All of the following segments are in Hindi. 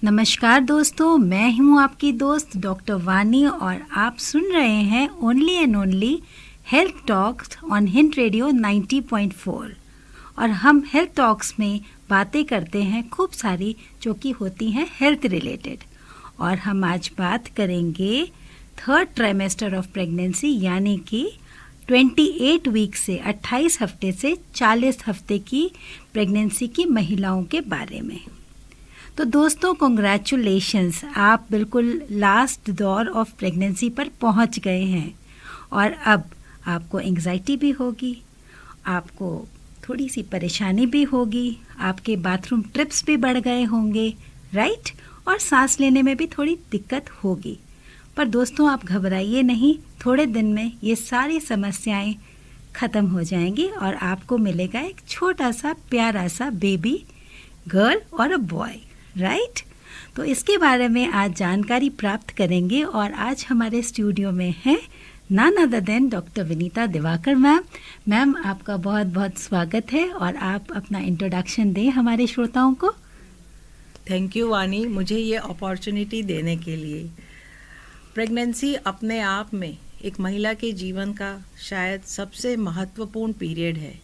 नमस्कार दोस्तों, मैं हूं आपकी दोस्त डॉक्टर वानी और आप सुन रहे हैं only and only health talks on hint radio 90.4। और हम हेल्थ टॉक्स में बातें करते हैं खूब सारी जो कि होती हैं हेल्थ रिलेटेड। और हम आज बात करेंगे थर्ड ट्राइमेस्टर ऑफ प्रेगनेंसी, यानी कि 28 वीक से 28 हफ्ते से 40 हफ्ते की प्रेगनेंसी की महिलाओं के बारे में। तो दोस्तों, कॉन्ग्रेचुलेशंस, आप बिल्कुल लास्ट दौर ऑफ प्रेगनेंसी पर पहुंच गए हैं। और अब आपको एंग्जाइटी भी होगी, आपको थोड़ी सी परेशानी भी होगी, आपके बाथरूम ट्रिप्स भी बढ़ गए होंगे, राइट? और सांस लेने में भी थोड़ी दिक्कत होगी। पर दोस्तों, आप घबराइए नहीं, थोड़े दिन में ये सारी समस्याएं ख़त्म हो जाएंगी और आपको मिलेगा एक छोटा सा प्यारा सा बेबी गर्ल और अ बॉय, राइट? तो इसके बारे में आज जानकारी प्राप्त करेंगे और आज हमारे स्टूडियो में हैं none other than doctor Vinita Diwakar ma'am. Ma'am, आपका बहुत बहुत स्वागत है और आप अपना इंट्रोडक्शन दें हमारे श्रोताओं को। थैंक यू वानी, मुझे ये अपॉर्चुनिटी देने के लिए। प्रेगनेंसी अपने आप में एक महिला के जीवन का शायद सबसे महत्वपूर्ण पीरियड है।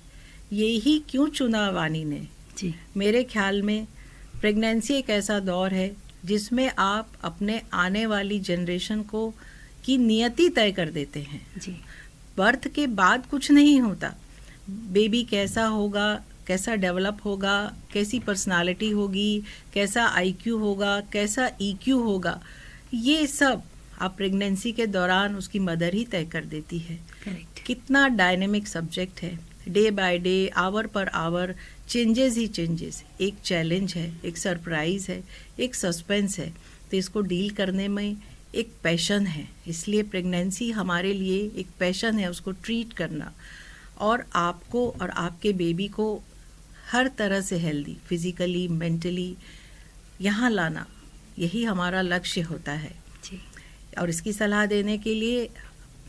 यही क्यों चुना वानी ने? जी, मेरे ख्याल में प्रेगनेंसी एक ऐसा दौर है जिसमें आप अपने आने वाली जनरेशन को की नियति तय कर देते हैं। जी, बर्थ के बाद कुछ नहीं होता। बेबी कैसा होगा, कैसा डेवलप होगा, कैसी पर्सनालिटी होगी, कैसा आईक्यू होगा, कैसा ईक्यू होगा, ये सब आप प्रेगनेंसी के दौरान उसकी मदर ही तय कर देती है। करेक्ट। कितना डायनेमिक सब्जेक्ट है, डे बाय डे, आवर पर आवर चेंजेस ही चेंजेस। एक चैलेंज है, एक सरप्राइज है, एक सस्पेंस है। तो इसको डील करने में एक पैशन है। इसलिए प्रेगनेंसी हमारे लिए एक पैशन है, उसको ट्रीट करना और आपको और आपके बेबी को हर तरह से हेल्दी, फिजिकली, मेंटली यहाँ लाना, यही हमारा लक्ष्य होता है। जी, और इसकी सलाह देने के लिए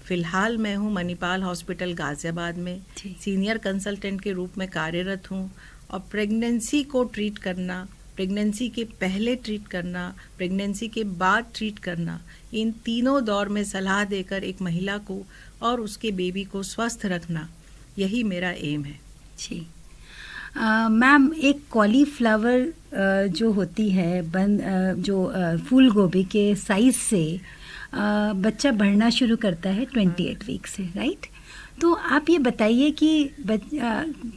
फ़िलहाल मैं हूँ मणिपाल हॉस्पिटल गाज़ियाबाद में जी। सीनियर कंसल्टेंट के रूप में कार्यरत हूँ। और प्रेगनेंसी को ट्रीट करना, प्रेगनेंसी के पहले ट्रीट करना, प्रेगनेंसी के बाद ट्रीट करना, इन तीनों दौर में सलाह देकर एक महिला को और उसके बेबी को स्वस्थ रखना, यही मेरा एम है। जी। मैम, एक कॉलीफ्लावर जो होती है जो फूल गोभी के साइज से बच्चा बढ़ना शुरू करता है 28 वीक से, राइट? तो आप ये बताइए कि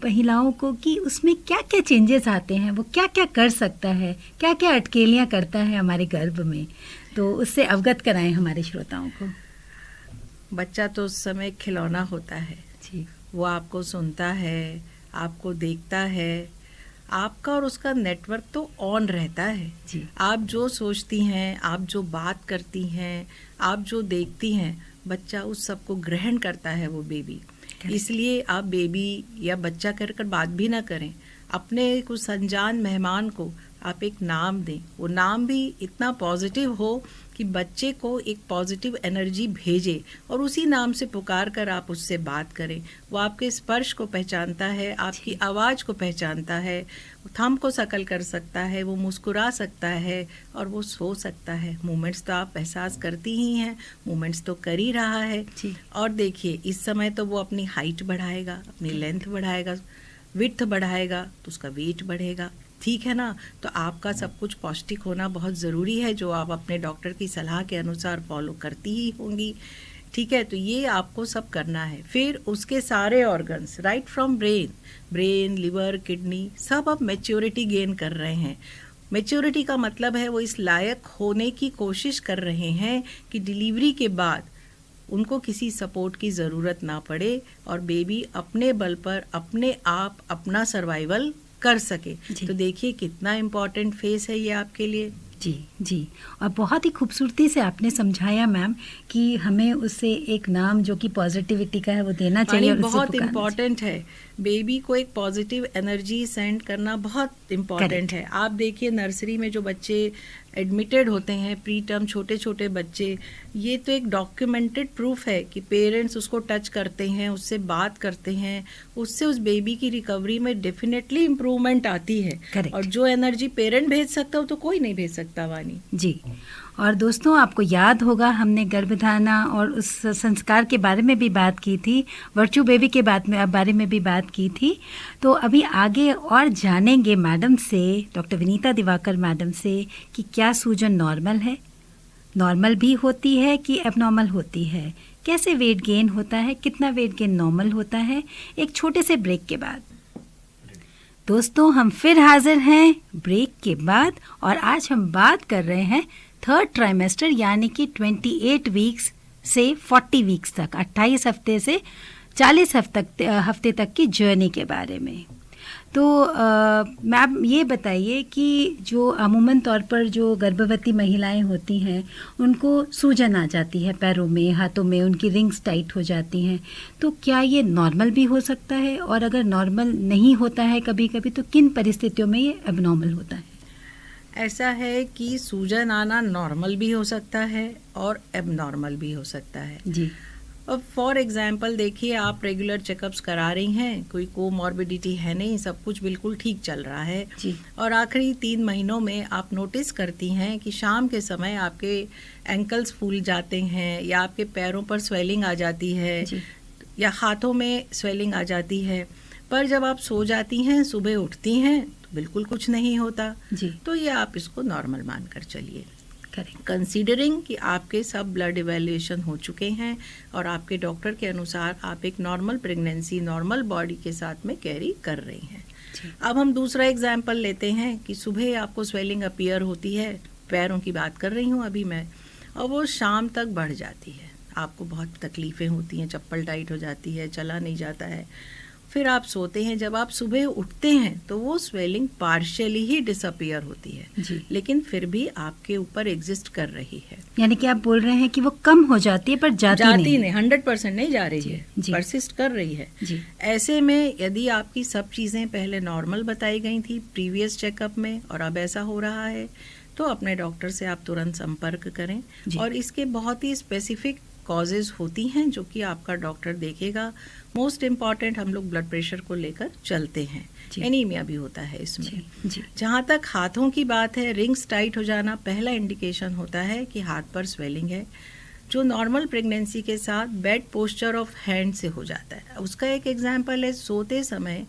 महिलाओं को कि उसमें क्या क्या चेंजेस आते हैं, वो क्या क्या कर सकता है, क्या क्या अटकेलियाँ करता है हमारे गर्भ में, तो उससे अवगत कराएं हमारे श्रोताओं को। बच्चा तो उस समय खिलौना होता है। जी, वो आपको सुनता है, आपको देखता है, आपका और उसका नेटवर्क तो ऑन रहता है। जी, आप जो सोचती हैं, आप जो बात करती हैं, आप जो देखती हैं, बच्चा उस सब को ग्रहण करता है, वो बेबी। इसलिए आप बेबी या बच्चा कर बात भी ना करें, अपने कुछ अनजान मेहमान को आप एक नाम दें। वो नाम भी इतना पॉजिटिव हो कि बच्चे को एक पॉजिटिव एनर्जी भेजे और उसी नाम से पुकार कर आप उससे बात करें। वो आपके स्पर्श को पहचानता है, आपकी आवाज़ को पहचानता है, थंब को शकल कर सकता है, वो मुस्कुरा सकता है और वो सो सकता है। मूवमेंट्स तो आप एहसास करती ही हैं, मूवमेंट्स तो कर ही रहा है। जी। और देखिए, इस समय तो वो अपनी हाइट बढ़ाएगा, अपनी लेंथ बढ़ाएगा, विड्थ बढ़ाएगा, तो उसका वेट बढ़ेगा, ठीक है ना? तो आपका सब कुछ पौष्टिक होना बहुत ज़रूरी है, जो आप अपने डॉक्टर की सलाह के अनुसार फॉलो करती ही होंगी, ठीक है? तो ये आपको सब करना है। फिर उसके सारे organs, right from brain, liver, kidney, सब अब मैच्योरिटी गेन कर रहे हैं। मैच्योरिटी का मतलब है वो इस लायक होने की कोशिश कर रहे हैं कि डिलीवरी के बाद उनको किसी सपोर्ट की ज़रूरत ना पड़े और बेबी अपने बल पर अपने आप अपना सर्वाइवल कर सके। तो देखिए कितना इम्पोर्टेंट फेस है ये आपके लिए। जी, जी। और बहुत ही खूबसूरती से आपने समझाया मैम कि हमें उससे एक नाम जो कि पॉजिटिविटी का है वो देना चाहिए और उससे बहुत पुकारना इम्पोर्टेंट है। बेबी को एक पॉजिटिव एनर्जी सेंड करना बहुत इम्पॉर्टेंट है। आप देखिए नर्सरी में जो बच्चे एडमिटेड होते हैं, प्री टर्म छोटे छोटे बच्चे, ये तो एक डॉक्यूमेंटेड प्रूफ है कि पेरेंट्स उसको टच करते हैं, उससे बात करते हैं, उससे उस बेबी की रिकवरी में डेफिनेटली इम्प्रूवमेंट आती है। Correct. और जो एनर्जी पेरेंट भेज सकता हो तो कोई नहीं भेज सकता वानी जी। और दोस्तों, आपको याद होगा हमने गर्भधारणा और उस संस्कार के बारे में भी बात की थी, वर्चू बेबी के बारे में भी बात की थी। तो अभी आगे और जानेंगे मैडम से, डॉक्टर विनीता दिवाकर मैडम से, कि क्या सूजन नॉर्मल है, नॉर्मल भी होती है कि एबनॉर्मल होती है, कैसे वेट गेन होता है, कितना वेट गेन नॉर्मल होता है, एक छोटे से ब्रेक के बाद। दोस्तों, हम फिर हाजिर हैं ब्रेक के बाद, और आज हम बात कर रहे हैं थर्ड ट्राइमेस्टर यानी कि 28 वीक्स से 40 वीक्स तक, 28 हफ्ते से 40 हफ्ते तक की जर्नी के बारे में। तो मैम ये बताइए कि जो अमूमन तौर पर जो गर्भवती महिलाएं होती हैं उनको सूजन आ जाती है पैरों में, हाथों में, उनकी रिंग्स टाइट हो जाती हैं, तो क्या ये नॉर्मल भी हो सकता है? और अगर नॉर्मल नहीं होता है कभी कभी, तो किन परिस्थितियों में ये एबनॉर्मल होता है? ऐसा है कि सूजन आना नॉर्मल भी हो सकता है और एबनॉर्मल भी हो सकता है जी। अब फॉर एग्जांपल देखिए, आप रेगुलर चेकअप्स करा रही हैं, कोई कोमॉर्बिडिटी है नहीं, सब कुछ बिल्कुल ठीक चल रहा है जी। और आखिरी 3 महीनों में आप नोटिस करती हैं कि शाम के समय आपके एंकल्स फूल जाते हैं, या आपके पैरों पर स्वेलिंग आ जाती है जी। या हाथों में स्वेलिंग आ जाती है, पर जब आप सो जाती हैं, सुबह उठती हैं तो बिल्कुल कुछ नहीं होता जी। तो ये आप इसको नॉर्मल मानकर चलिए, करेक्ट। कंसीडरिंग कि आपके सब ब्लड इवैल्यूएशन हो चुके हैं और आपके डॉक्टर के अनुसार आप एक नॉर्मल प्रेगनेंसी नॉर्मल बॉडी के साथ में कैरी कर रही हैं। अब हम दूसरा एग्जाम्पल लेते हैं कि सुबह आपको स्वेलिंग अपीयर होती है, पैरों की बात कर रही हूँ अभी मैं, और वो शाम तक बढ़ जाती है, आपको बहुत तकलीफ़ें होती हैं, चप्पल टाइट हो जाती है, चला नहीं जाता है, फिर आप सोते हैं, जब आप सुबह उठते हैं तो वो स्वेलिंग पार्शियली ही डिसअपियर होती है जी। लेकिन लेकिन फिर भी आपके ऊपर एग्जिस्ट कर रही है। यानी कि आप बोल रहे हैं कि वो कम हो जाती है पर जाती नहीं। 100% नहीं जा रही जी, है, जी। परसिस्ट कर रही है। जी। ऐसे में यदि आपकी सब चीज़ें पहले नॉर्मल बताई गई थी प्रीवियस चेकअप में और अब ऐसा हो रहा है, तो अपने डॉक्टर से आप तुरंत संपर्क करें। जी। और इसके बहुत ही स्पेसिफिक कॉजेज़ होती हैं जो कि आपका डॉक्टर देखेगा। मोस्ट इम्पॉर्टेंट, हम लोग ब्लड प्रेशर को लेकर चलते हैं, जी। एनीमिया भी होता है इसमें। जी। जी। जहाँ तक हाथों की बात है, रिंग्स टाइट हो जाना पहला इंडिकेशन होता है कि हाथ पर स्वेलिंग है, जो नॉर्मल प्रेगनेंसी के साथ बेड पोस्चर ऑफ हैंड से हो जाता है। उसका एक एग्जाम्पल है, सोते समय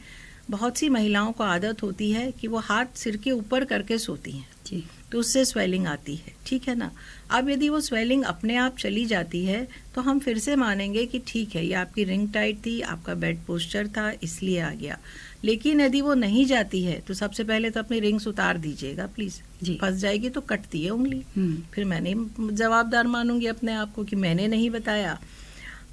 बहुत सी महिलाओं को आदत होती है कि वो हाथ सिर के ऊपर करके सोती हैं, जी। तो उससे स्वेलिंग आती है, ठीक है ना। अब यदि वो स्वेलिंग अपने आप चली जाती है तो हम फिर से मानेंगे कि ठीक है, ये आपकी रिंग टाइट थी, आपका बेड पोस्चर था, इसलिए आ गया। लेकिन यदि वो नहीं जाती है तो सबसे पहले तो अपनी रिंग्स उतार दीजिएगा प्लीज़, जी। फंस जाएगी तो कटती है उंगली, फिर मैं नहीं जवाबदार मानूंगी अपने आप को कि मैंने नहीं बताया।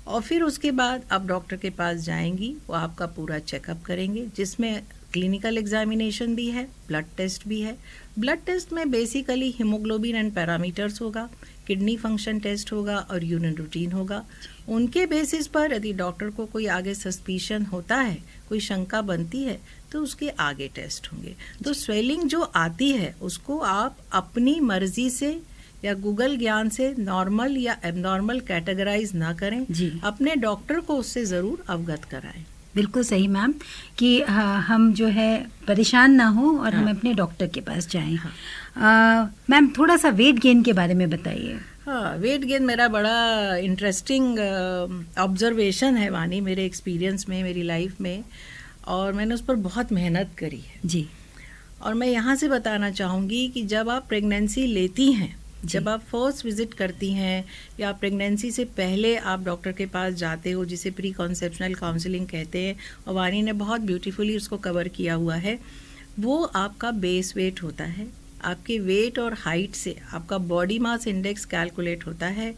और फिर उसके बाद आप डॉक्टर के पास जाएंगी, वो आपका पूरा चेकअप करेंगे, जिसमें क्लिनिकल एग्जामिनेशन भी है, ब्लड टेस्ट भी है। ब्लड टेस्ट में बेसिकली हीमोग्लोबिन एंड पैरामीटर्स होगा, किडनी फंक्शन टेस्ट होगा और यूरिन रूटीन होगा। उनके बेसिस पर यदि डॉक्टर को कोई आगे सस्पिशन होता है, कोई शंका बनती है, तो उसके आगे टेस्ट होंगे। तो स्वेलिंग जो आती है उसको आप अपनी मर्जी से या गूगल ज्ञान से नॉर्मल या एबनॉर्मल कैटेगराइज ना करें, जी। अपने डॉक्टर को उससे ज़रूर अवगत कराएं। बिल्कुल सही मैम, कि हम जो है परेशान ना हो और हम हाँ। अपने डॉक्टर के पास जाएं। हाँ। मैम, थोड़ा सा वेट गेन के बारे में बताइए। हाँ, वेट गेन मेरा बड़ा इंटरेस्टिंग ऑब्जर्वेशन है वानी, मेरे एक्सपीरियंस में, मेरी लाइफ में, और मैंने उस पर बहुत मेहनत करी है। जी। और मैं यहाँ से बताना चाहूँगी कि जब आप प्रेगनेंसी लेती हैं, जब आप फर्स्ट विजिट करती हैं या प्रेगनेंसी से पहले आप डॉक्टर के पास जाते हो, जिसे प्री कॉन्सेप्शनल काउंसलिंग कहते हैं, और वानी ने बहुत ब्यूटीफुली उसको कवर किया हुआ है, वो आपका बेस वेट होता है। आपके वेट और हाइट से आपका बॉडी मास इंडेक्स कैलकुलेट होता है।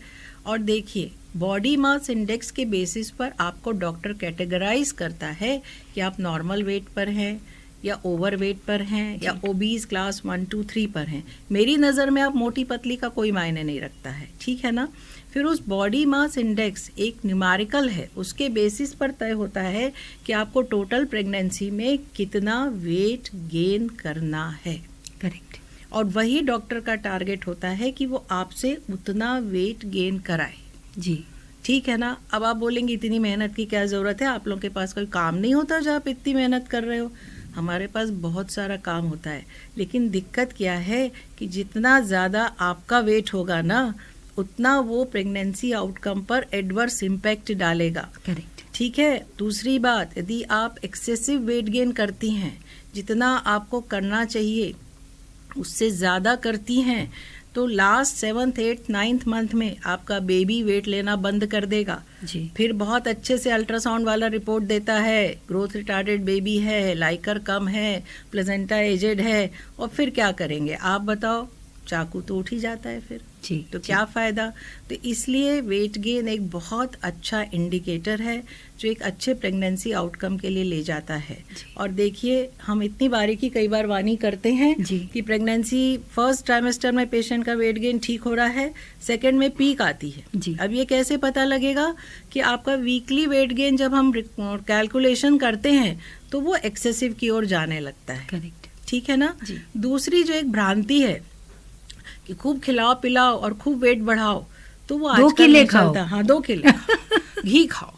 और देखिए, बॉडी मास इंडेक्स के बेसिस पर आपको डॉक्टर कैटेगराइज करता है कि आप नॉर्मल वेट पर हैं या ओवरवेट पर हैं या ओबीज क्लास 1, 2, 3 पर हैं, मेरी नज़र में आप मोटी पतली का कोई मायने नहीं रखता है, ठीक है ना। फिर उस बॉडी मास इंडेक्स एक न्यूमेरिकल है, उसके बेसिस पर तय होता है कि आपको टोटल प्रेगनेंसी में कितना वेट गेन करना है। करेक्ट। और वही डॉक्टर का टारगेट होता है कि वो आपसे उतना वेट गेन कराए। जी, ठीक है ना। अब आप बोलेंगे इतनी मेहनत की क्या ज़रूरत है, आप लोगों के पास कोई काम नहीं होता जो आप इतनी मेहनत कर रहे हो। हमारे पास बहुत सारा काम होता है, लेकिन दिक्कत क्या है कि जितना ज़्यादा आपका वेट होगा ना, उतना वो प्रेगनेंसी आउटकम पर एडवर्स इम्पैक्ट डालेगा। करेक्ट। ठीक है। दूसरी बात, यदि आप एक्सेसिव वेट गेन करती हैं, जितना आपको करना चाहिए उससे ज़्यादा करती हैं, तो last 7th, 8th, 9th month में आपका बेबी वेट लेना बंद कर देगा। जी। फिर बहुत अच्छे से अल्ट्रासाउंड वाला रिपोर्ट देता है, ग्रोथ रिटार्डेड बेबी है, लाइकर कम है, प्लेजेंटा एजेड है, और फिर क्या करेंगे आप बताओ, चाकू तो उठ ही जाता है फिर। जी। तो क्या फ़ायदा। तो इसलिए वेट गेन एक बहुत अच्छा इंडिकेटर है जो एक अच्छे प्रेगनेंसी आउटकम के लिए ले जाता है। और देखिए, हम इतनी बारीकी कई बार वानी करते हैं जी। कि प्रेगनेंसी फर्स्ट ट्राइमेस्टर में पेशेंट का वेट गेन ठीक हो रहा है, सेकेंड में पीक आती है। जी। अब ये कैसे पता लगेगा कि आपका वीकली वेट गेन जब हम कैलकुलेशन करते हैं तो वो एक्सेसिव की ओर जाने लगता है। करेक्ट। ठीक है ना। जी। दूसरी जो एक भ्रांति है कि खूब खिलाओ पिलाओ और खूब वेट बढ़ाओ, तो वो 2 आजकल किले नहीं खाओ। चलता। हाँ, 2 किले घी खाओ,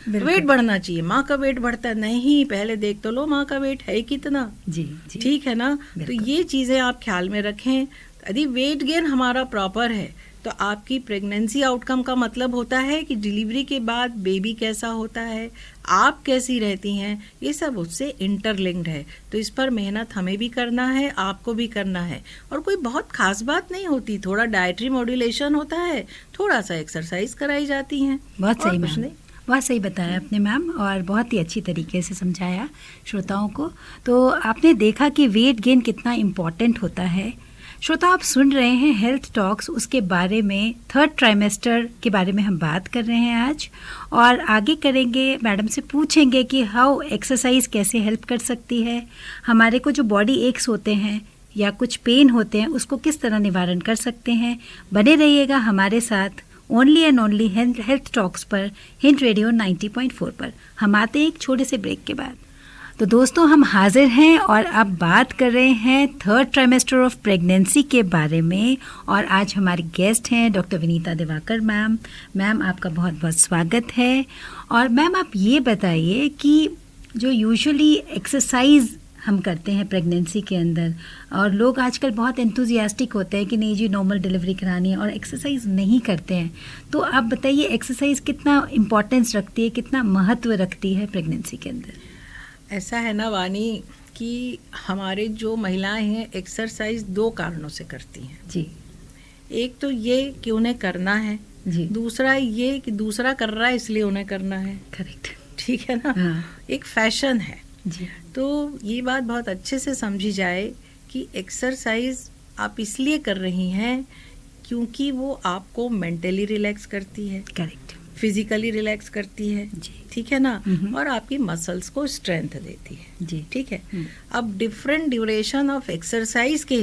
वेट बढ़ना चाहिए, माँ का वेट बढ़ता है, नहीं पहले देख तो लो माँ का वेट है कितना। जी। जी। ठीक है ना। तो ये चीज़ें आप ख्याल में रखें। यदि वेट गेन हमारा प्रॉपर है तो आपकी प्रेगनेंसी आउटकम का मतलब होता है कि डिलीवरी के बाद बेबी कैसा होता है, आप कैसी रहती हैं, ये सब उससे इंटरलिंक्ड है। तो इस पर मेहनत हमें भी करना है, आपको भी करना है। और कोई बहुत खास बात नहीं होती, थोड़ा डाइटरी मॉड्यूलेशन होता है, थोड़ा सा एक्सरसाइज कराई जाती हैं। बहुत सही और कुछ मैम, नहीं। बहुत सही बताया आपने मैम, और बहुत ही अच्छी तरीके से समझाया श्रोताओं को। तो आपने देखा कि वेट गेन कितना इम्पॉर्टेंट होता है। श्रोता, आप सुन रहे हैं हेल्थ टॉक्स, उसके बारे में 3rd ट्राइमेस्टर के बारे में हम बात कर रहे हैं आज, और आगे करेंगे। मैडम से पूछेंगे कि हाउ एक्सरसाइज कैसे हेल्प कर सकती है, हमारे को जो बॉडी एक्स होते हैं या कुछ पेन होते हैं उसको किस तरह निवारण कर सकते हैं। बने रहिएगा हमारे साथ only and only health talks पर, हिंट रेडियो 90.4 पर। हम आते हैं एक छोटे से ब्रेक के बाद। तो दोस्तों, हम हाजिर हैं और अब बात कर रहे हैं 3rd ट्राइमेस्टर ऑफ प्रेगनेंसी के बारे में, और आज हमारे गेस्ट हैं doctor Vinita Diwakar ma'am. Ma'am, आपका बहुत बहुत स्वागत है। और मैम, आप ये बताइए कि जो यूजुअली एक्सरसाइज हम करते हैं प्रेगनेंसी के अंदर, और लोग आजकल बहुत एंथुजियास्टिक होते हैं कि नहीं जी नॉर्मल डिलीवरी करानी है, और एक्सरसाइज नहीं करते हैं। तो आप बताइए एक्सरसाइज कितना इम्पोर्टेंस रखती है, कितना महत्व रखती है प्रेगनेंसी के अंदर। ऐसा है ना वानी कि हमारे जो महिलाएं हैं एक्सरसाइज 2 कारणों से करती हैं जी। एक तो ये कि उन्हें करना है जी। दूसरा ये कि दूसरा कर रहा है इसलिए उन्हें करना है। करेक्ट। ठीक है ना। हाँ। एक फैशन है। जी। तो ये बात बहुत अच्छे से समझी जाए कि एक्सरसाइज आप इसलिए कर रही हैं क्योंकि वो आपको मेंटली रिलैक्स करती है, करेक्ट, फिजिकली रिलैक्स करती है। जी। ठीक है ना। और आपकी मसल्स को स्ट्रेंथ देती है। जी। ठीक है। अब डिफरेंट ड्यूरेशन ऑफ एक्सरसाइज के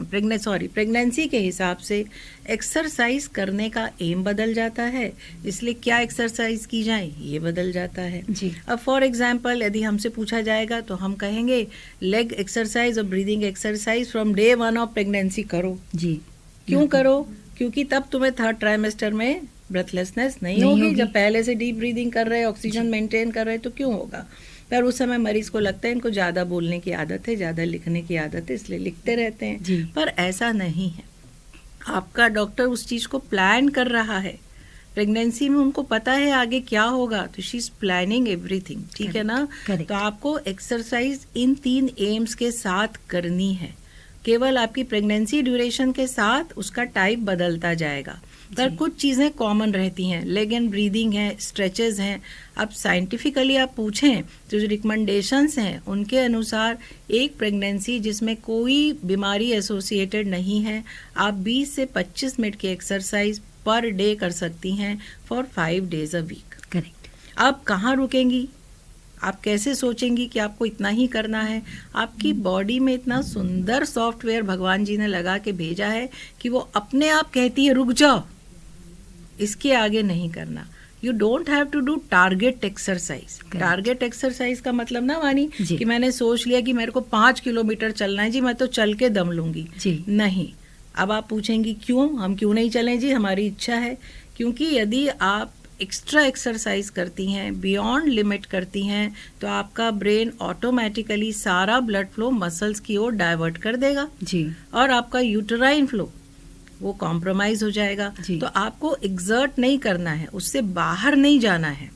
प्रेगनेंसी के हिसाब से एक्सरसाइज करने का एम बदल जाता है, इसलिए क्या एक्सरसाइज की जाए ये बदल जाता है। जी। अब फॉर एग्जांपल यदि हमसे पूछा जाएगा तो हम कहेंगे लेग एक्सरसाइज और breathing exercise from day 1 of pregnancy करो। जी। क्यों करो? क्योंकि तब तुम्हें 3rd ट्राइमेस्टर में ब्रेथलेसनेस नहीं होगी। जब पहले से डीप ब्रीदिंग कर रहे, ऑक्सीजन मेंटेन कर रहे, तो क्यों होगा? पर उस समय मरीज को लगता है इनको ज़्यादा बोलने की आदत है, ज़्यादा लिखने की आदत है, इसलिए लिखते रहते हैं। जी। पर ऐसा नहीं है। आपका डॉक्टर उस चीज़ को प्लान कर रहा है। प्रेगनेंसी में उनको पता है आगे क्या होगा, तो शी इज़ प्लानिंग एवरीथिंग। ठीक है ना। तो आपको एक्सरसाइज इन 3 एम्स के साथ करनी है। केवल आपकी प्रेगनेंसी ड्यूरेशन के साथ उसका टाइप बदलता जाएगा, पर कुछ चीज़ें कॉमन रहती हैं। लेग एंड ब्रीदिंग है, स्ट्रेचेस हैं। अब साइंटिफिकली आप पूछें तो जो रिकमेंडेशंस हैं उनके अनुसार एक प्रेगनेंसी जिसमें कोई बीमारी एसोसिएटेड नहीं है, आप 20 से 25 मिनट की एक्सरसाइज पर डे कर सकती हैं for 5 days a week। Correct. आप कहाँ रुकेंगी? आप कैसे सोचेंगी कि आपको इतना ही करना है? आपकी बॉडी में इतना सुंदर सॉफ्टवेयर भगवान जी ने लगा के भेजा है कि वो अपने आप कहती है रुक जाओ, इसके आगे नहीं करना। You don't have to do target exercise. Target exercise का मतलब ना वानी कि मैंने सोच लिया कि मेरे को 5 किलोमीटर चलना है जी, मैं तो चल के दम लूंगी जी। नहीं। अब आप पूछेंगी क्यों, हम क्यों नहीं चलें जी, हमारी इच्छा है। क्योंकि यदि आप एक्स्ट्रा एक्सरसाइज करती हैं, बियॉन्ड लिमिट करती हैं, तो आपका ब्रेन ऑटोमेटिकली सारा ब्लड फ्लो मसल्स की ओर डाइवर्ट कर देगा जी, और आपका यूटेराइन फ्लो वो कॉम्प्रोमाइज हो जाएगा। तो आपको एग्जर्ट नहीं करना है, उससे बाहर नहीं जाना है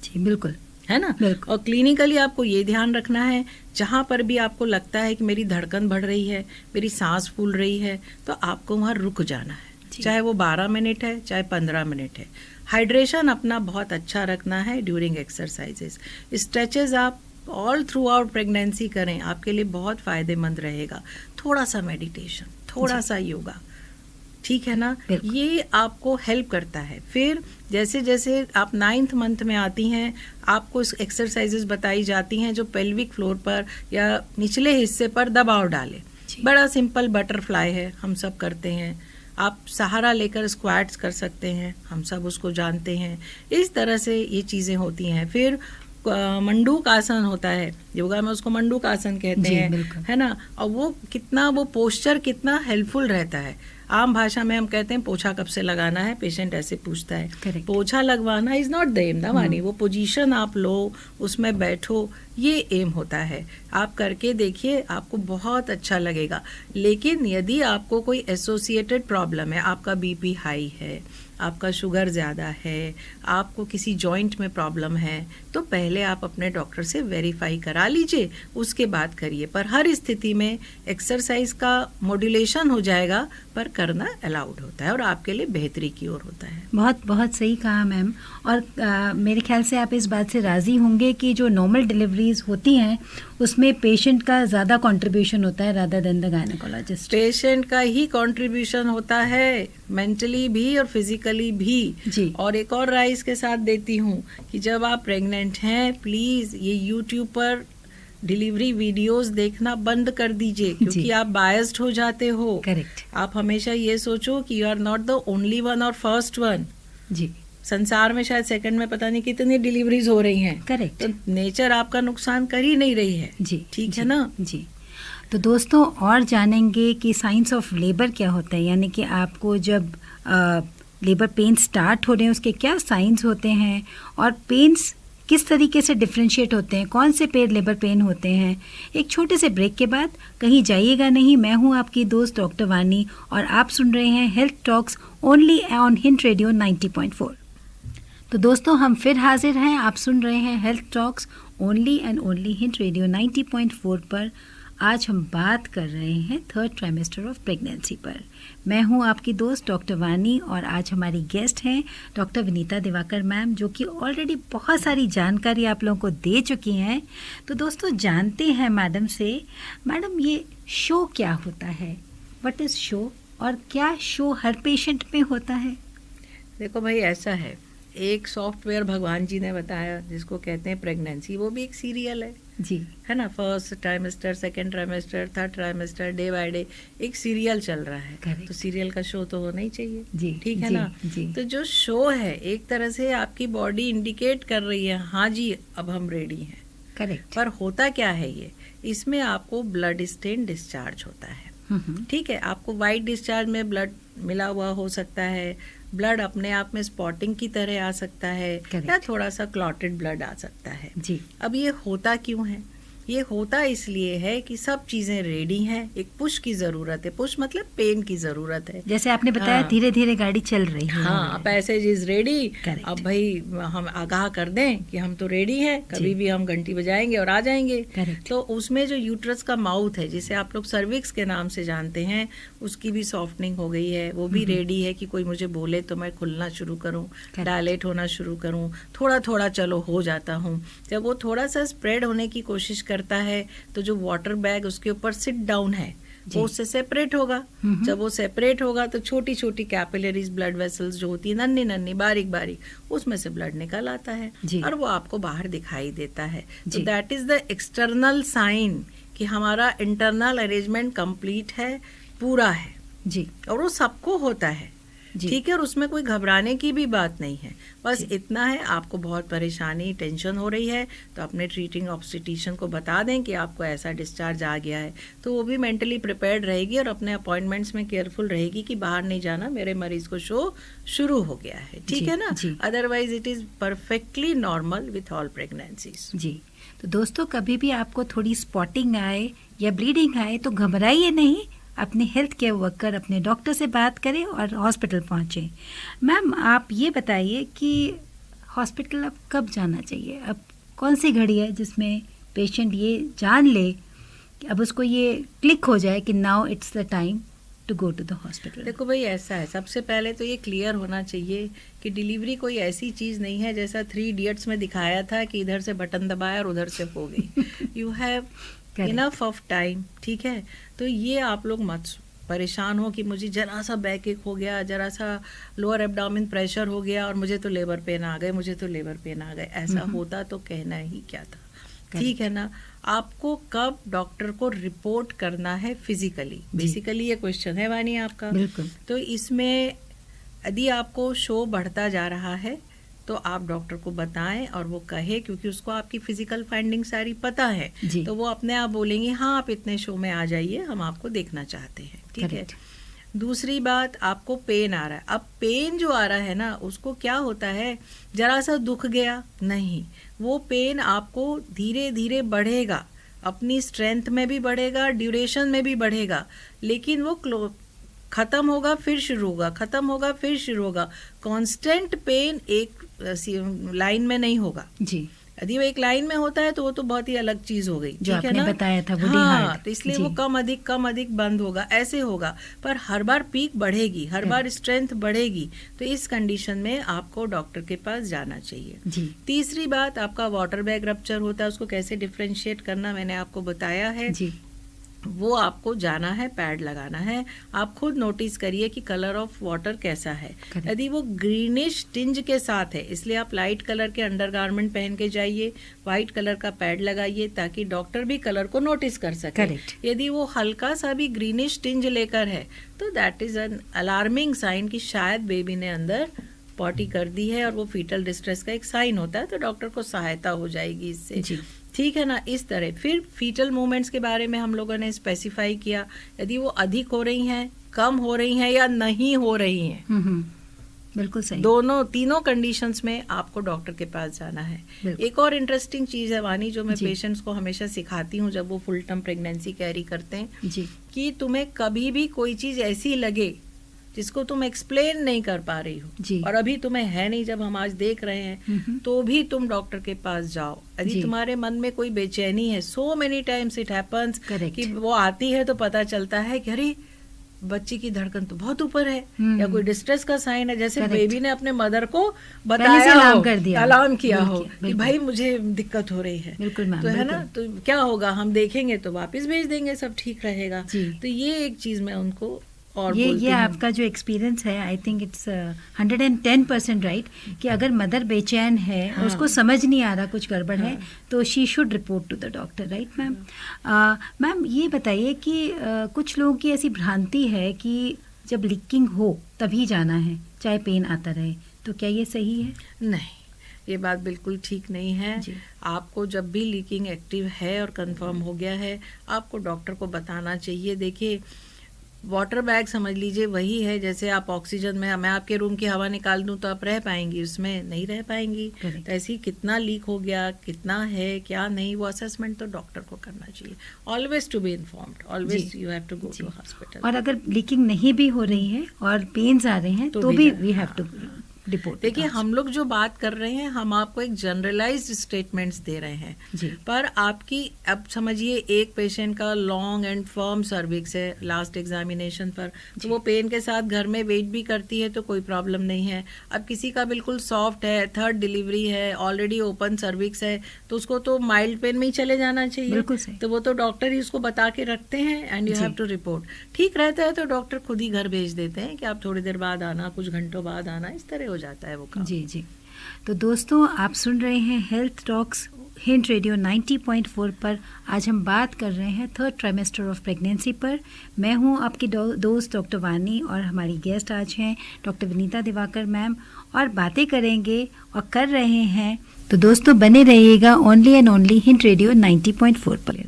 जी, बिल्कुल, है ना। और क्लिनिकली आपको ये ध्यान रखना है, जहाँ पर भी आपको लगता है कि मेरी धड़कन बढ़ रही है, मेरी सांस फूल रही है, तो आपको वहाँ रुक जाना है, चाहे वो 12 मिनट है, चाहे 15 मिनट है। हाइड्रेशन अपना बहुत अच्छा रखना है ड्यूरिंग एक्सरसाइजेस। स्ट्रेचेस आप ऑल थ्रू आउट प्रेगनेंसी करें, आपके लिए बहुत फ़ायदेमंद रहेगा। थोड़ा सा मेडिटेशन, थोड़ा सा योगा, ठीक है ना, ये आपको हेल्प करता है। फिर जैसे जैसे आप 9th मंथ में आती हैं, आपको एक्सरसाइजेस बताई जाती हैं जो पेल्विक फ्लोर पर या निचले हिस्से पर दबाव डाले। बड़ा सिंपल बटरफ्लाई है, हम सब करते हैं। आप सहारा लेकर स्क्वाट्स कर सकते हैं, हम सब उसको जानते हैं। इस तरह से ये चीज़ें होती हैं। फिर मंडूक आसन होता है, योगा में उसको मंडूक आसन कहते हैं, है ना। और वो कितना, वो पोस्चर कितना हेल्पफुल रहता है। आम भाषा में हम कहते हैं पोछा कब से लगाना है, पेशेंट ऐसे पूछता है। Correct. पोछा लगवाना इज नॉट द एम ना मानी, वो पोजीशन आप लो, उसमें बैठो, ये एम होता है। आप करके देखिए, आपको बहुत अच्छा लगेगा। लेकिन यदि आपको कोई एसोसिएटेड प्रॉब्लम है, आपका बीपी हाई है, आपका शुगर ज़्यादा है, आपको किसी जॉइंट में प्रॉब्लम है, तो पहले आप अपने डॉक्टर से वेरीफाई करा लीजिए, उसके बाद करिए। पर हर स्थिति में एक्सरसाइज का मॉड्यूलेशन हो जाएगा, पर करना अलाउड होता है और आपके लिए बेहतरी की ओर होता है। बहुत बहुत सही कहा मैम। और मेरे ख्याल से आप इस बात से राज़ी होंगे कि जो नॉर्मल डिलीवरीज होती हैं उसमें पेशेंट का ज़्यादा कंट्रीब्यूशन होता है rather than the gynaecologist. Patient का ही कंट्रीब्यूशन होता है, मेंटली भी और फिजिकली भी जी। और एक और राय इसके साथ देती हूँ कि जब आप प्रेग्नेंट हैं, प्लीज़ ये यूट्यूब पर डिलीवरी वीडियोस देखना बंद कर दीजिए, क्योंकि आप बायस्ड हो जाते हो। करेक्ट। आप हमेशा ये सोचो कि you are not the only one और फर्स्ट वन जी। संसार में शायद सेकंड में पता नहीं कितनी डिलीवरीज हो रही हैं। करेक्ट। तो नेचर आपका नुकसान कर ही नहीं रही है जी, ठीक है ना जी। तो दोस्तों और जानेंगे कि साइंस ऑफ लेबर क्या होता है, यानी कि आपको जब लेबर पेन स्टार्ट हो रहे हैं उसके क्या साइंस होते हैं और पेन्स किस तरीके से डिफ्रेंशिएट होते हैं, कौन से पेन लेबर पेन होते हैं। एक छोटे से ब्रेक के बाद कहीं जाइएगा नहीं। मैं हूं आपकी दोस्त डॉक्टर वानी और आप सुन रहे हैं health talks only on hint radio 90.4। तो दोस्तों हम फिर हाजिर हैं, आप सुन रहे हैं health talks only and only hint radio 90.4 पर। आज हम बात कर रहे हैं 3rd ट्राइमेस्टर ऑफ प्रेगनेंसी पर। मैं हूं आपकी दोस्त डॉक्टर वानी और आज हमारी गेस्ट हैं डॉक्टर विनीता दिवाकर मैम, जो कि ऑलरेडी बहुत सारी जानकारी आप लोगों को दे चुकी हैं। तो दोस्तों जानते हैं मैडम से, मैडम ये शो क्या होता है, व्हाट इज़ शो, और क्या शो हर पेशेंट में होता है? देखो भाई, ऐसा है, एक सॉफ्टवेयर भगवान जी ने बताया जिसको कहते हैं प्रेगनेंसी, वो भी एक सीरियल है जी, है ना। 1st trimester, 2nd trimester, 3rd trimester, day by day एक सीरियल चल रहा है। तो सीरियल का शो तो होना ही चाहिए जी, ठीक है जी, ना जी। तो जो शो है एक तरह से आपकी बॉडी इंडिकेट कर रही है, हाँ जी अब हम रेडी हैं। करेक्ट। पर होता क्या है ये, इसमें आपको ब्लड स्टेन डिस्चार्ज होता है, ठीक है। आपको वाइट डिस्चार्ज में ब्लड मिला हुआ हो सकता है, ब्लड अपने आप में स्पॉटिंग की तरह आ सकता है, या थोड़ा सा क्लॉटेड ब्लड आ सकता है जी। अब ये होता क्यों है? ये होता इसलिए है कि सब चीजें रेडी हैं, एक पुश की जरूरत है। पुश मतलब पेन की जरूरत है। जैसे आपने बताया धीरे धीरे गाड़ी चल रही है। हाँ, पैसेज इज रेडी। अब भाई हम आगाह कर दें कि हम तो रेडी हैं, कभी भी हम घंटी बजाएंगे और आ जाएंगे। तो उसमें जो यूट्रस का माउथ है, जिसे आप लोग सर्विक्स के नाम से जानते हैं, उसकी भी सॉफ्टनिंग हो गई है, वो भी रेडी है कि कोई मुझे बोले तो मैं खुलना शुरू करूँ, डायलेट होना शुरू करूँ, थोड़ा थोड़ा चलो हो जाता हूँ। जब वो थोड़ा सा स्प्रेड होने की कोशिश करता है तो जो वाटर बैग उसके ऊपर सिट डाउन है वो उससे सेपरेट होगा। जब वो सेपरेट होगा तो छोटी छोटी कैपिलरीज ब्लड वेसल्स जो होती है नन्ही नन्ही बारीक बारीक उसमें से ब्लड निकल आता है और वो आपको बाहर दिखाई देता है। तो that is the external sign कि हमारा इंटरनल अरेंजमेंट कंप्लीट है, पूरा है जी, और वो सबको होता है, ठीक है, और उसमें कोई घबराने की भी बात नहीं है। बस इतना है, आपको बहुत परेशानी टेंशन हो रही है तो अपने ट्रीटिंग ऑब्स्टेट्रिशियन को बता दें कि आपको ऐसा डिस्चार्ज आ गया है, तो वो भी मेंटली प्रिपेयर्ड रहेगी और अपने अपॉइंटमेंट्स में केयरफुल रहेगी कि बाहर नहीं जाना, मेरे मरीज को शो शुरू हो गया है, ठीक है ना। Otherwise it is perfectly normal with all pregnancies. जी, तो दोस्तों कभी भी आपको थोड़ी स्पॉटिंग आए या ब्लीडिंग आए तो घबराइए नहीं, अपने हेल्थ केयर वर्कर अपने डॉक्टर से बात करें और हॉस्पिटल पहुंचें। मैम आप ये बताइए कि हॉस्पिटल अब कब जाना चाहिए, अब कौन सी घड़ी है जिसमें पेशेंट ये जान ले कि अब उसको ये क्लिक हो जाए कि now it's the time to go to the hospital? देखो भाई, ऐसा है, सबसे पहले तो ये क्लियर होना चाहिए कि डिलीवरी कोई ऐसी चीज़ नहीं है जैसा 3 इडियट्स में दिखाया था कि इधर से बटन दबाया और उधर से हो गई। You have enough of time, ठीक है। तो ये आप लोग मत परेशान हो कि मुझे जरा सा बैक एक हो गया, जरा सा लोअर एब्डोमेन प्रेशर हो गया और मुझे तो लेबर पेन आ गए, मुझे तो लेबर पेन आ गए। ऐसा होता तो कहना ही क्या था, ठीक है ना। आपको कब डॉक्टर को रिपोर्ट करना है फिजिकली, बेसिकली ये क्वेश्चन है वानी आपका। बिल्कुल। तो इसमें यदि आपको शो बढ़ता जा रहा है तो आप डॉक्टर को बताएं और वो कहे, क्योंकि उसको आपकी फिजिकल फाइंडिंग सारी पता है, तो वो अपने आप बोलेंगे हाँ आप इतने शो में आ जाइए, हम आपको देखना चाहते हैं, ठीक है। दूसरी बात, आपको पेन आ रहा है। अब पेन जो आ रहा है ना, उसको क्या होता है, जरा सा दुख गया नहीं, वो पेन आपको धीरे धीरे बढ़ेगा, अपनी स्ट्रेंथ में भी बढ़ेगा, ड्यूरेशन में भी बढ़ेगा, लेकिन वो खत्म होगा फिर शुरू होगा, खत्म होगा फिर शुरू होगा। कांस्टेंट पेन एक लाइन में नहीं होगा जी। यदि वो एक लाइन में होता है तो वो तो बहुत ही अलग चीज हो गई, जो आपने बताया था बॉडी हार्ट, तो इसलिए वो कम अधिक बंद होगा, ऐसे होगा। पर हर बार पीक बढ़ेगी, हर बार स्ट्रेंथ बढ़ेगी, तो इस कंडीशन में आपको डॉक्टर के पास जाना चाहिए जी। तीसरी बात, आपका वाटर बैग रप्चर होता है, उसको कैसे डिफ्रेंशिएट करना मैंने आपको बताया है जी। वो आपको जाना है, पैड लगाना है। आप खुद नोटिस करिए कि कलर ऑफ वाटर कैसा है। यदि वो ग्रीनिश टिंज के साथ है, इसलिए आप लाइट कलर के अंडरगारमेंट पहन के जाइए, वाइट कलर का पैड लगाइए, ताकि डॉक्टर भी कलर को नोटिस कर सके। यदि वो हल्का सा भी ग्रीनिश टिंज लेकर है तो that is an alarming sign कि शायद बेबी ने अंदर पॉटी कर दी है, और वो फीटल डिस्ट्रेस का एक साइन होता है, तो डॉक्टर को सहायता हो जाएगी इससे, ठीक है ना। इस तरह फिर फीटल मूवमेंट्स के बारे में हम लोगों ने स्पेसिफाई किया, यदि वो अधिक हो रही हैं, कम हो रही हैं या नहीं हो रही हैं, बिल्कुल सही, तीनों कंडीशंस में आपको डॉक्टर के पास जाना है। एक और इंटरेस्टिंग चीज है वानी, जो मैं पेशेंट्स को हमेशा सिखाती हूँ जब वो फुल टर्म प्रेगनेंसी कैरी करते हैं जी, कि तुम्हें कभी भी कोई चीज ऐसी लगे जिसको तुम एक्सप्लेन नहीं कर पा रही हो, और अभी तुम्हें है नहीं, जब हम आज देख रहे हैं, तो भी तुम डॉक्टर के पास जाओ। यदि तुम्हारे मन में कोई बेचैनी है, so many times it happens कि वो आती है तो पता चलता है कि अरे बच्ची की धड़कन तो बहुत ऊपर है, या कोई डिस्ट्रेस का साइन है, जैसे बेबी ने अपने मदर को बताया हो, अलार्म किया हो कि भाई मुझे दिक्कत हो रही है, तो है ना, तो क्या होगा, हम देखेंगे तो वापस भेज देंगे, सब ठीक रहेगा। तो ये एक चीज मैं उनको और ये आपका जो एक्सपीरियंस है, आई थिंक इट्स 110% राइट, कि अगर मदर बेचैन है और उसको समझ नहीं आ रहा कुछ गड़बड़ है, तो she should report to the doctor, right ma'am. Ma'am ये बताइए कि कुछ लोगों की ऐसी भ्रांति है कि जब लीकिंग हो तभी जाना है, चाहे पेन आता रहे, तो क्या ये सही है? नहीं, ये बात बिल्कुल ठीक नहीं है। आपको जब भी लीकिंग एक्टिव है और कंफर्म हो गया है, आपको डॉक्टर को बताना चाहिए। देखिए, वाटर बैग समझ लीजिए वही है जैसे आप ऑक्सीजन में, मैं आपके रूम की हवा निकाल दूं तो आप रह पाएंगी, उसमें नहीं रह पाएंगी। तो ऐसे ही कितना लीक हो गया, कितना है, क्या नहीं, वो असेसमेंट तो डॉक्टर को करना चाहिए। Always to be informed, always you have to go to hospital. और अगर लीकिंग नहीं भी हो रही है और पेन्स आ रहे हैं तो भी वी हैव टू रिपोर्ट। देखिए, हम लोग जो बात कर रहे हैं, हम आपको एक जनरलाइज्ड स्टेटमेंट्स दे रहे हैं जी। पर आपकी, अब समझिए एक पेशेंट का लॉन्ग एंड फर्म सर्विक्स है लास्ट एग्जामिनेशन पर, तो वो पेन के साथ घर में वेट भी करती है तो कोई प्रॉब्लम नहीं है। अब किसी का बिल्कुल सॉफ्ट है, थर्ड डिलीवरी है, ऑलरेडी ओपन सर्विक्स है, तो उसको तो माइल्ड पेन में ही चले जाना चाहिए। बिल्कुल सही। तो वो तो डॉक्टर ही उसको बता के रखते हैं and you have to report. ठीक रहता है तो डॉक्टर खुद ही घर भेज देते हैं कि आप थोड़ी देर बाद आना, कुछ घंटों बाद आना, इस तरह हो जाता है वो काम। जी जी। तो दोस्तों, आप सुन रहे हैं हेल्थ टॉक्स हिंट रेडियो 90.4 पर। आज हम बात कर रहे हैं थर्ड ट्राइमेस्टर ऑफ प्रेगनेंसी पर। मैं हूं आपकी दोस्त डॉक्टर वानी और हमारी गेस्ट आज हैं डॉक्टर विनीता दिवाकर मैम, और बातें करेंगे और कर रहे हैं। तो दोस्तों, बने रहिएगा only and only hint radio 90.4 पर।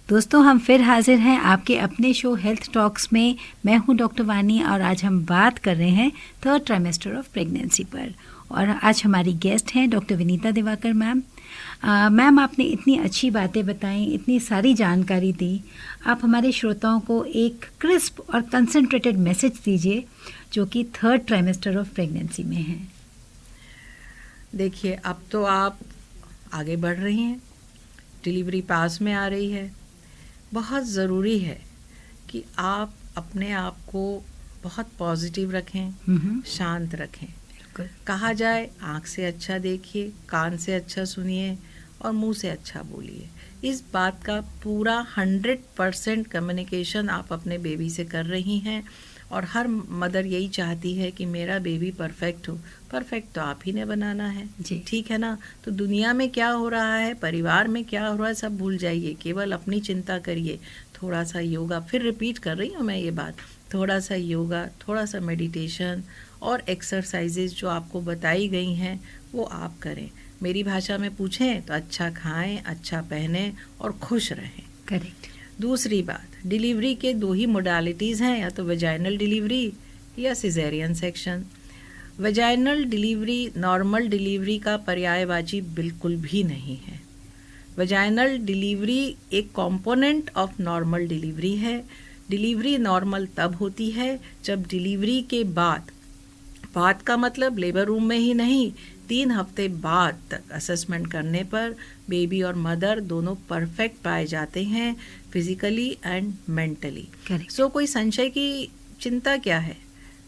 दोस्तों, हम फिर हाजिर हैं आपके अपने शो हेल्थ टॉक्स में। मैं हूं डॉक्टर वानी और आज हम बात कर रहे हैं थर्ड ट्राइमेस्टर ऑफ प्रेगनेंसी पर, और आज हमारी गेस्ट हैं doctor Vinita Diwakar ma'am. Ma'am, आपने इतनी अच्छी बातें बताई, इतनी सारी जानकारी दी। आप हमारे श्रोताओं को एक क्रिस्प और कंसंट्रेटेड मैसेज दीजिए जो कि थर्ड ट्राइमेस्टर ऑफ प्रेगनेंसी में है। देखिए, अब तो आप आगे बढ़ रही हैं, डिलीवरी पास में आ रही है। बहुत ज़रूरी है कि आप अपने आप को बहुत पॉजिटिव रखें, शांत रखें। कहा जाए, आँख से अच्छा देखिए, कान से अच्छा सुनिए और मुंह से अच्छा बोलिए। इस बात का पूरा 100% कम्युनिकेशन आप अपने बेबी से कर रही हैं, और हर मदर यही चाहती है कि मेरा बेबी परफेक्ट हो। परफेक्ट तो आप ही ने बनाना है जी, ठीक है ना। तो दुनिया में क्या हो रहा है, परिवार में क्या हो रहा है, सब भूल जाइए, केवल अपनी चिंता करिए। थोड़ा सा योगा, फिर रिपीट कर रही हूँ मैं ये बात, थोड़ा सा योगा, थोड़ा सा मेडिटेशन और एक्सरसाइजेज जो आपको बताई गई हैं वो आप करें। मेरी भाषा में पूछें तो अच्छा खाएं, अच्छा पहनें और खुश रहें। करेक्ट। दूसरी बात, डिलीवरी के 2 ही मोडालिटीज़ हैं, या तो वेजाइनल डिलीवरी या caesarean section. Vaginal delivery normal delivery का पर्यायवाची बिल्कुल भी नहीं है। वेजाइनल डिलीवरी एक कंपोनेंट ऑफ नॉर्मल डिलीवरी है। डिलीवरी नॉर्मल तब होती है जब डिलीवरी के बाद का मतलब लेबर रूम में ही नहीं, 3 हफ्ते बाद तक असेसमेंट करने पर बेबी और मदर दोनों परफेक्ट पाए जाते हैं, फिजिकली एंड मेंटली। सो कोई संशय की चिंता क्या है?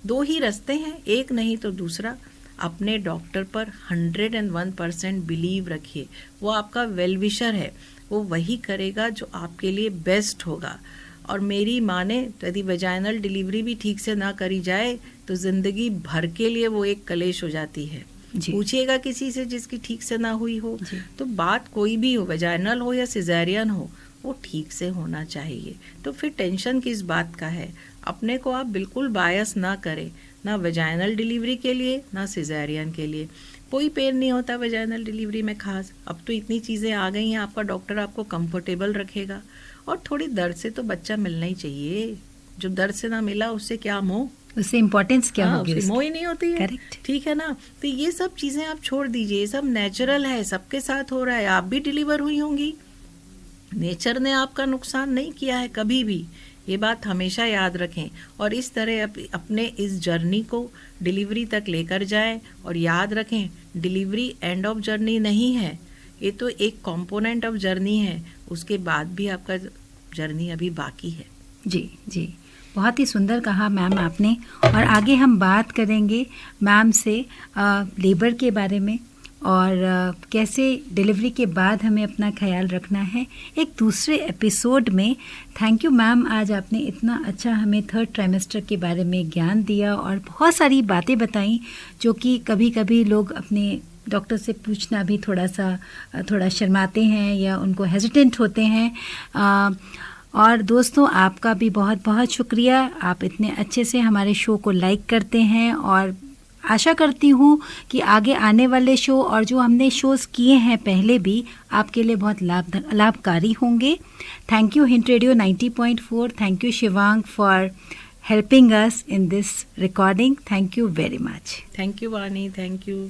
2 ही रास्ते हैं, एक नहीं तो दूसरा। अपने डॉक्टर पर 101% बिलीव रखिए। वो आपका वेल विशर है, वो वही करेगा जो आपके लिए बेस्ट होगा। और मेरी माने तो यदि वेजाइनल डिलीवरी भी ठीक से ना करी जाए तो ज़िंदगी भर के लिए वो एक कलेश हो जाती है। पूछिएगा किसी से जिसकी ठीक से ना हुई हो। तो बात कोई भी हो, वेजाइनल हो या सिजेरियन हो, वो ठीक से होना चाहिए। तो फिर टेंशन किस बात का है? अपने को आप बिल्कुल बायस ना करें, ना वेजाइनल डिलीवरी के लिए ना सिजेरियन के लिए। कोई पेन नहीं होता वेजाइनल डिलीवरी में खास। अब तो इतनी चीज़ें आ गई हैं, आपका डॉक्टर आपको कंफर्टेबल रखेगा। और थोड़ी दर्द से तो बच्चा मिलना ही चाहिए। जो दर्द से ना मिला उससे क्या मोह, उससे इम्पोर्टेंस क्या होगी? मोह ही नहीं होती है। करेक्ट, ठीक है ना। तो ये सब चीज़ें आप छोड़ दीजिए, ये सब नेचुरल है, सबके साथ हो रहा है। आप भी डिलीवर हुई होंगी, नेचर ने आपका नुकसान नहीं किया है कभी भी। ये बात हमेशा याद रखें और इस तरह अपने इस जर्नी को डिलीवरी तक लेकर जाएं। और याद रखें, डिलीवरी एंड ऑफ जर्नी नहीं है, ये तो एक कंपोनेंट ऑफ जर्नी है। उसके बाद भी आपका जर्नी अभी बाकी है। जी जी, बहुत ही सुंदर कहा मैम आपने। और आगे हम बात करेंगे मैम से लेबर के बारे में और कैसे डिलीवरी के बाद हमें अपना ख्याल रखना है एक दूसरे एपिसोड में। थैंक यू मैम, आज आपने इतना अच्छा हमें थर्ड ट्राइमेस्टर के बारे में ज्ञान दिया और बहुत सारी बातें बताई जो कि कभी कभी लोग अपने डॉक्टर से पूछना भी थोड़ा शर्माते हैं या उनको हेजिटेंट होते हैं। और दोस्तों, आपका भी बहुत बहुत शुक्रिया, आप इतने अच्छे से हमारे शो को लाइक करते हैं और आशा करती हूँ कि आगे आने वाले शो और जो हमने शोज़ किए हैं पहले भी आपके लिए बहुत लाभकारी होंगे। Thank you hint radio 90.4, thank you Shivang for helping us in this recording. Thank you very much. Thank you, Vani. Thank you.